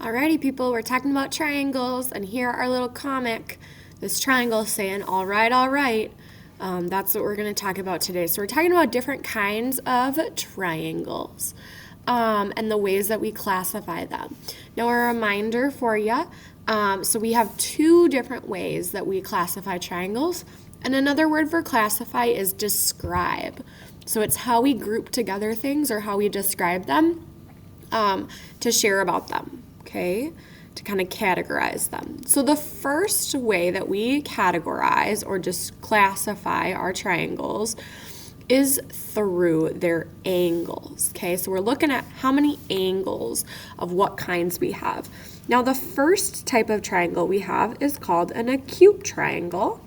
Alrighty, people, we're talking about triangles, and here our little comic. This triangle is saying, all right, all right. That's what we're going to talk about today. So we're talking about different kinds of triangles and the ways that we classify them. Now, a reminder for you, so we have two different ways that we classify triangles, and another word for classify is describe. So it's how we group together things or how we describe them to share about them. Okay, to kind of categorize them. So the first way that we categorize or just classify our triangles is through their angles. Okay, so we're looking at how many angles of what kinds we have. Now the first type of triangle we have is called an acute triangle.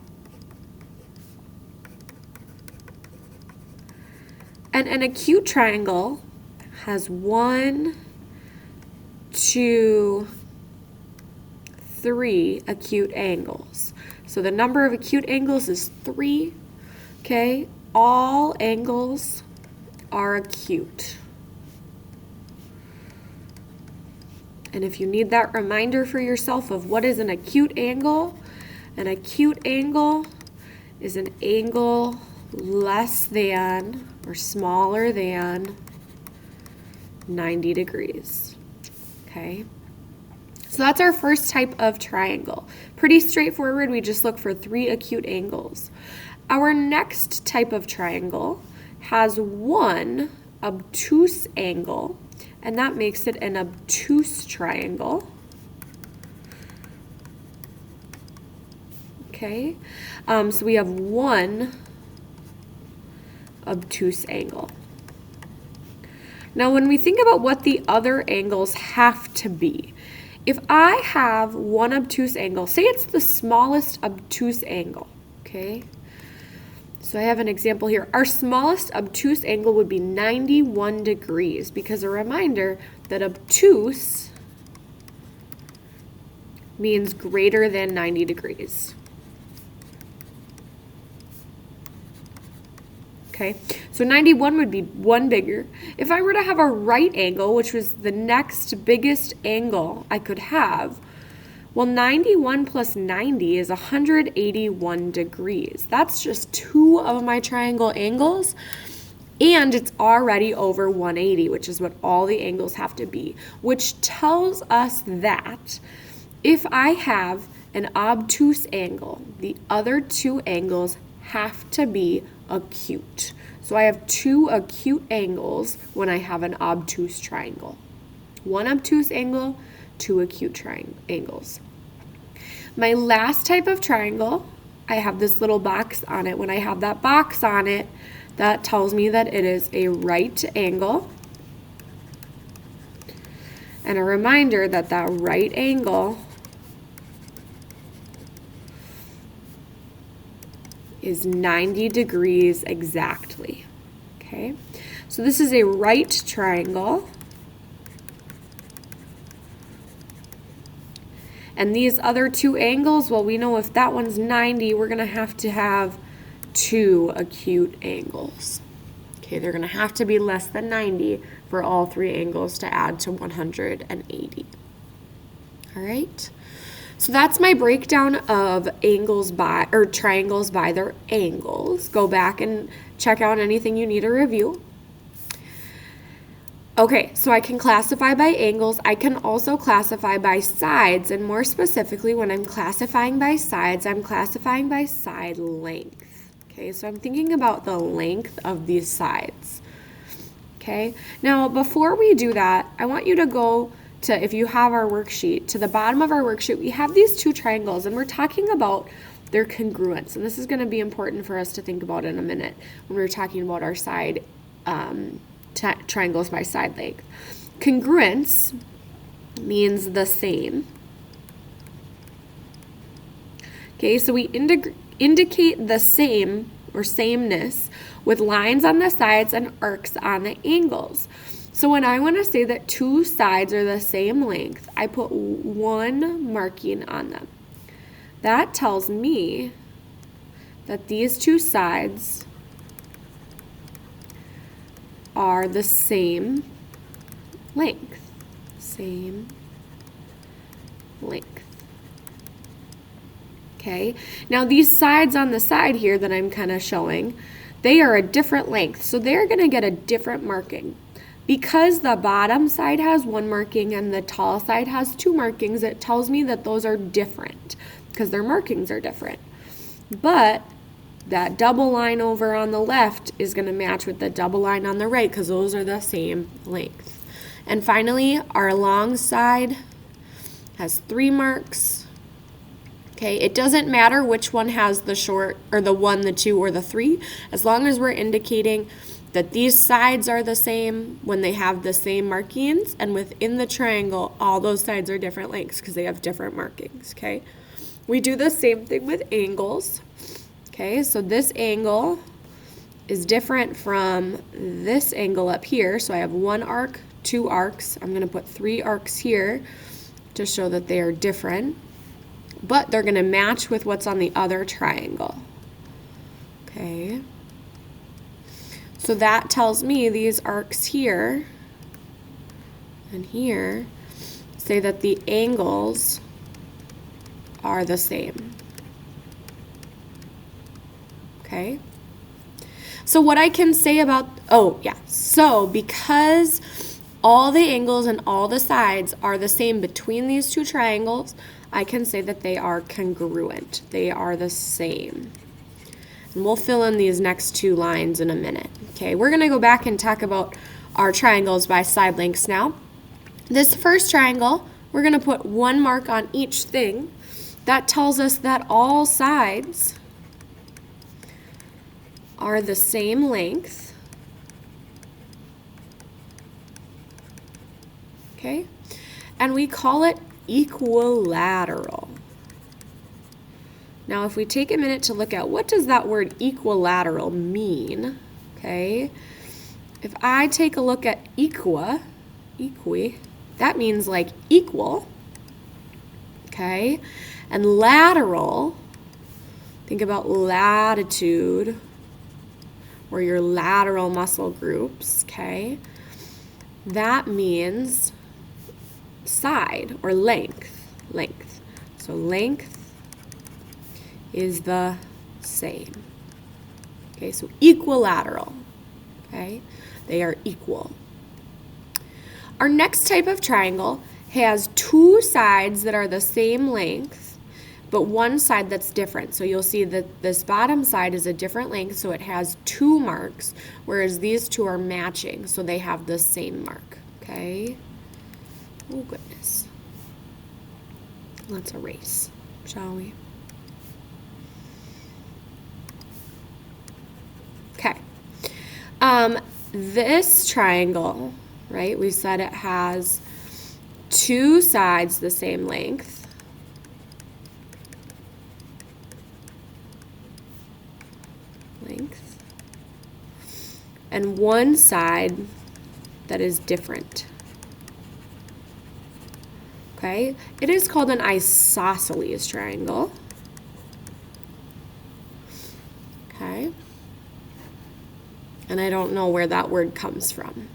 And an acute triangle has 1, 2, 3 acute angles. So the number of acute angles is 3. Okay, all angles are acute. And if you need that reminder for yourself of what is an acute angle is an angle less than or smaller than 90 degrees. Okay, so that's our first type of triangle. Pretty straightforward, we just look for 3 acute angles. Our next type of triangle has 1 obtuse angle, and that makes it an obtuse triangle. Okay, so we have 1 obtuse angle. Now, when we think about what the other angles have to be, if I have 1 obtuse angle, say it's the smallest obtuse angle, okay? So I have an example here. Our smallest obtuse angle would be 91 degrees because a reminder that obtuse means greater than 90 degrees. Okay, so 91 would be 1 bigger. If I were to have a right angle, which was the next biggest angle I could have, well, 91 plus 90 is 181 degrees. That's just 2 of my triangle angles, and it's already over 180, which is what all the angles have to be, which tells us that if I have an obtuse angle, the other 2 angles have to be acute. So I have 2 acute angles when I have an obtuse triangle. 1 obtuse angle, 2 acute angles. My last type of triangle, I have this little box on it. When I have that box on it, that tells me that it is a right angle. And a reminder that that right angle is 90 degrees exactly. Okay, so this is a right triangle. And these other 2 angles, well, we know if that one's 90, we're going to have 2 acute angles. Okay, they're going to have to be less than 90 for all 3 angles to add to 180. All right. So that's my breakdown of angles by, or triangles by their angles. Go back and check out anything you need to review. Okay, so I can classify by angles. I can also classify by sides, and more specifically, when I'm classifying by sides, I'm classifying by side length. Okay, so I'm thinking about the length of these sides. Okay, now before we do that, I want you to go to, if you have our worksheet, to the bottom of our worksheet, we have these 2 triangles, and we're talking about their congruence. And this is going to be important for us to think about in a minute when we're talking about our side triangles by side length. Congruence means the same. Okay, so we indicate the same or sameness with lines on the sides and arcs on the angles. So when I want to say that 2 sides are the same length, I put 1 marking on them. That tells me that these 2 sides are the same length. Same length. Okay, now these sides on the side here that I'm kind of showing, they are a different length, so they're going to get a different marking. Because the bottom side has one marking and the tall side has two markings, it tells me that those are different because their markings are different. But that double line over on the left is going to match with the double line on the right because those are the same length. And finally, our long side has 3 marks. Okay, it doesn't matter which one has the short or the 1, the 2, or the 3, as long as we're indicating that these sides are the same when they have the same markings, and within the triangle, all those sides are different lengths because they have different markings, okay? We do the same thing with angles. Okay, so this angle is different from this angle up here. So I have 1 arc, 2 arcs. I'm going to put 3 arcs here to show that they are different. But they're going to match with what's on the other triangle. Okay. So that tells me these arcs here and here say that the angles are the same. Okay. So what I can say about, so because all the angles and all the sides are the same between these two triangles, I can say that they are congruent. They are the same. And we'll fill in these next 2 lines in a minute. Okay, we're going to go back and talk about our triangles by side lengths now. This first triangle, we're going to put 1 mark on each thing. That tells us that all sides are the same length. Okay, and we call it equilateral. Now, if we take a minute to look at what does that word equilateral mean, okay, if I take a look at equi, that means like equal, okay, and lateral, think about latitude, or your lateral muscle groups, okay, that means side or length. So length is the same. Okay, so equilateral. Okay, they are equal. Our next type of triangle has 2 sides that are the same length, but one side that's different. So you'll see that this bottom side is a different length, so it has 2 marks, whereas these 2 are matching, so they have the same mark. Okay. Oh, goodness. Let's erase, shall we? Okay. This triangle, right, we said it has 2 sides the same length. And one side that is different. Okay, it is called an isosceles triangle. Okay, and I don't know where that word comes from.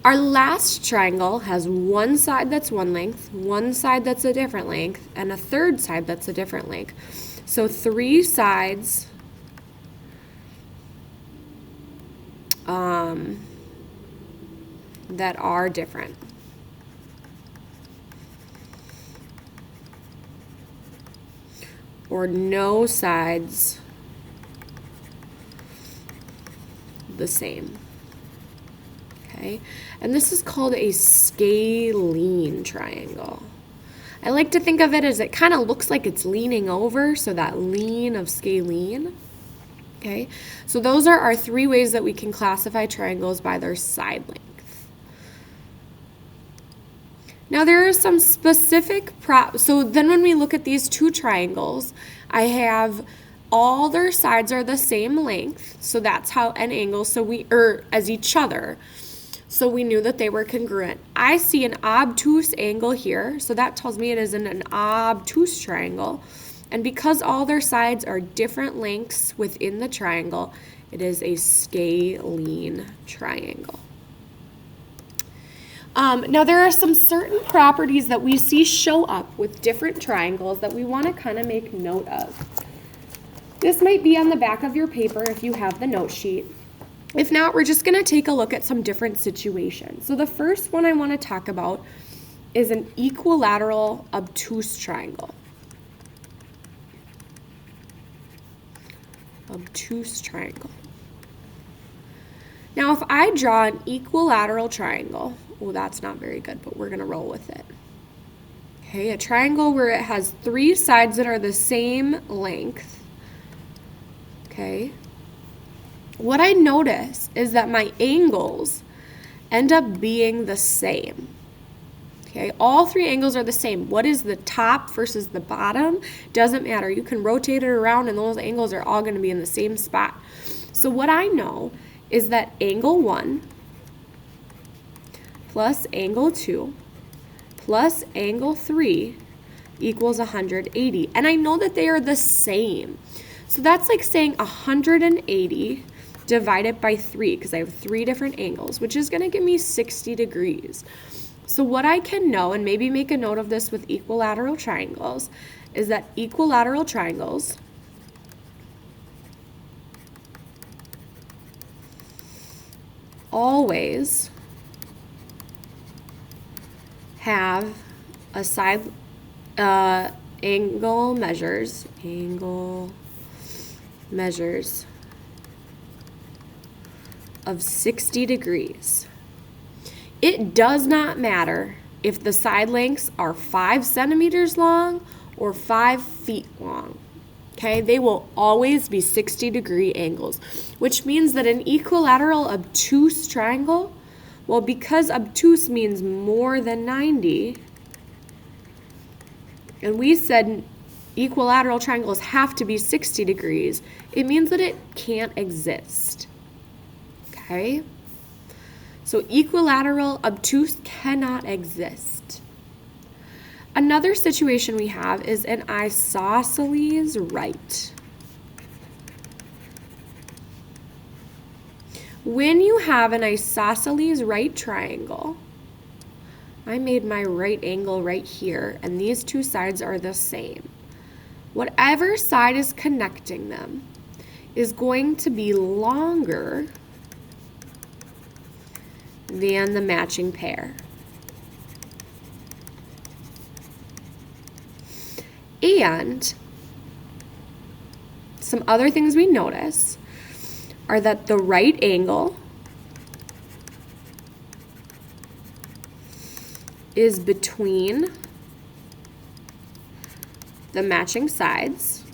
Our last triangle has one side that's one length, one side that's a different length, and a third side that's a different length. So 3 sides that are different. Or no sides the same. Okay, and this is called a scalene triangle. I like to think of it as it kind of looks like it's leaning over, so that lean of scalene. Okay, so those are our 3 ways that we can classify triangles by their side length. Now there are some specific so then when we look at these 2 triangles, I have all their sides are the same length, so that's how an angle, as each other. So we knew that they were congruent. I see an obtuse angle here, so that tells me it is an obtuse triangle. And because all their sides are different lengths within the triangle, it is a scalene triangle. Now there are some certain properties that we see show up with different triangles that we want to kind of make note of. This might be on the back of your paper if you have the note sheet. If not, we're just going to take a look at some different situations. So the first one I want to talk about is an equilateral obtuse triangle. Obtuse triangle. Now if I draw an equilateral triangle, well, that's not very good, but we're going to roll with it. Okay, a triangle where it has three sides that are the same length. Okay. What I notice is that my angles end up being the same. Okay, all three angles are the same. What is the top versus the bottom? Doesn't matter. You can rotate it around and those angles are all going to be in the same spot. So what I know is that angle 1 plus angle 2 plus angle 3 equals 180. And I know that they are the same. So that's like saying 180 divided by 3, because I have 3 different angles, which is going to give me 60 degrees. So what I can know, and maybe make a note of this with equilateral triangles, is that equilateral triangles always have a side angle measures of 60 degrees. It does not matter if the side lengths are 5 centimeters long or 5 feet long. Okay, they will always be 60-degree angles, which means that an equilateral obtuse triangle, well, because obtuse means more than 90, and we said equilateral triangles have to be 60 degrees, it means that it can't exist. Okay? So equilateral obtuse cannot exist. Another situation we have is an isosceles right. When you have an isosceles right triangle, I made my right angle right here, and these two sides are the same. Whatever side is connecting them is going to be longer than the matching pair. And some other things we notice are that the right angle is between the matching sides.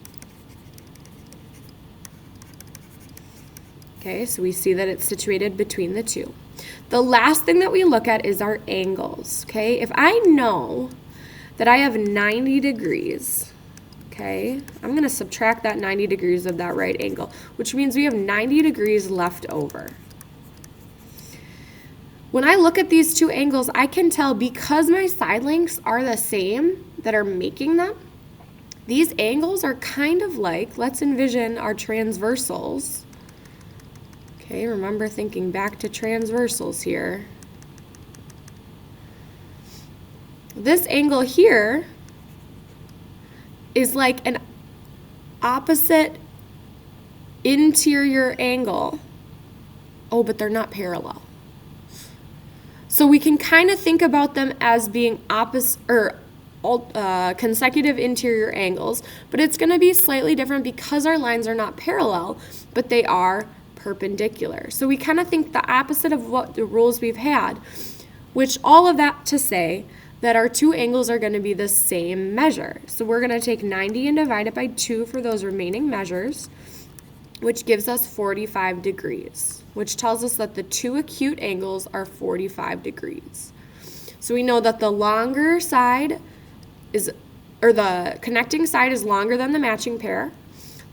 Okay, so we see that it's situated between the two. The last thing that we look at is our angles. Okay, if I know that I have 90 degrees, okay, I'm going to subtract that 90 degrees of that right angle, which means we have 90 degrees left over. When I look at these two angles, I can tell because my side lengths are the same that are making them, these angles are kind of like, let's envision our transversals. Okay, remember thinking back to transversals here. This angle here is like an opposite interior angle. Oh, but they're not parallel. So we can kind of think about them as being opposite or consecutive interior angles, but it's going to be slightly different because our lines are not parallel, but they are perpendicular. So we kind of think the opposite of what the rules we've had, which all of that to say that our two angles are going to be the same measure. So we're going to take 90 and divide it by 2 for those remaining measures, which gives us 45 degrees, which tells us that the two acute angles are 45 degrees. So we know that the longer side is, or the connecting side is longer than the matching pair.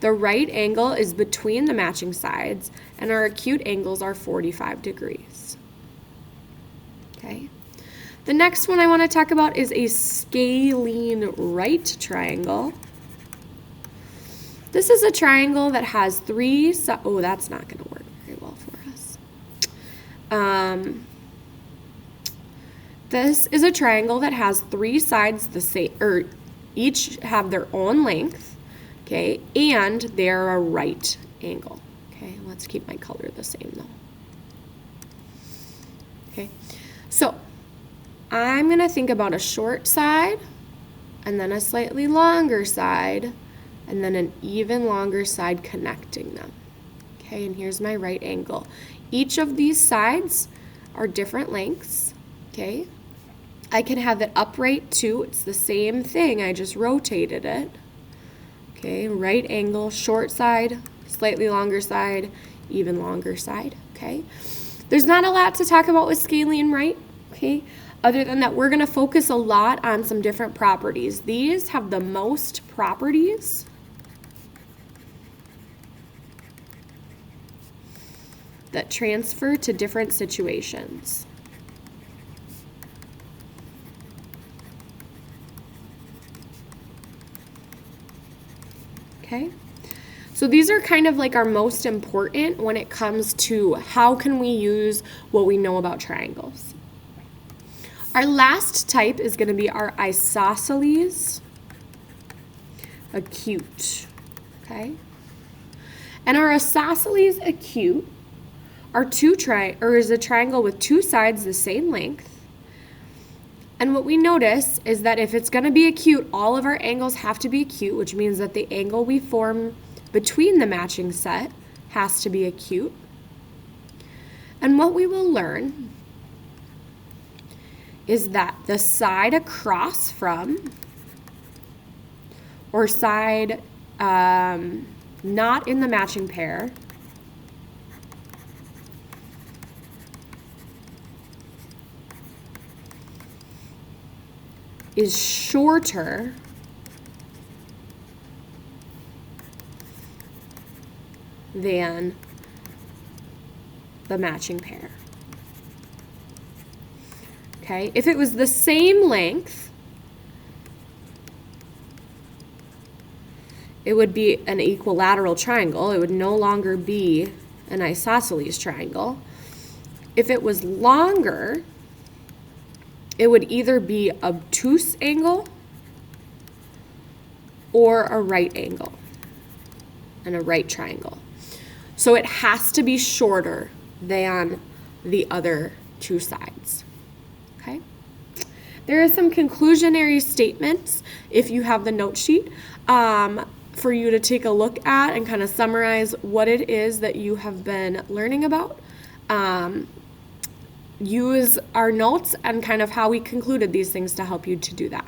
The right angle is between the matching sides, and our acute angles are 45 degrees. Okay. The next one I want to talk about is a scalene right triangle. This is a triangle that has 3 sides. Oh, that's not going to work very well for us. This is a triangle that has three sides the same, or each have their own length, okay, and they're a right angle. Okay, let's keep my color the same though. Okay, so I'm gonna think about a short side, and then a slightly longer side, and then an even longer side connecting them. Okay, and here's my right angle. Each of these sides are different lengths, okay? I can have it upright too. It's the same thing, I just rotated it. Okay, right angle, short side, slightly longer side, even longer side, okay? There's not a lot to talk about with scalene, right? Okay, other than that, we're gonna focus a lot on some different properties. These have the most properties that transfer to different situations. Okay, so these are kind of like our most important when it comes to how can we use what we know about triangles. Our last type is going to be our isosceles acute, okay? And our isosceles acute are is a triangle with two sides the same length. And what we notice is that if it's going to be acute, all of our angles have to be acute, which means that the angle we form between the matching set has to be acute. And what we will learn is that the side across from, or side not in the matching pair, is shorter than the matching pair. Okay, if it was the same length, it would be an equilateral triangle. It would no longer be an isosceles triangle. If it was longer, it would either be obtuse angle or a right angle and a right triangle. So it has to be shorter than the other two sides. Okay? There are some conclusionary statements, if you have the note sheet, for you to take a look at and kind of summarize what it is that you have been learning about. Use our notes and kind of how we concluded these things to help you to do that.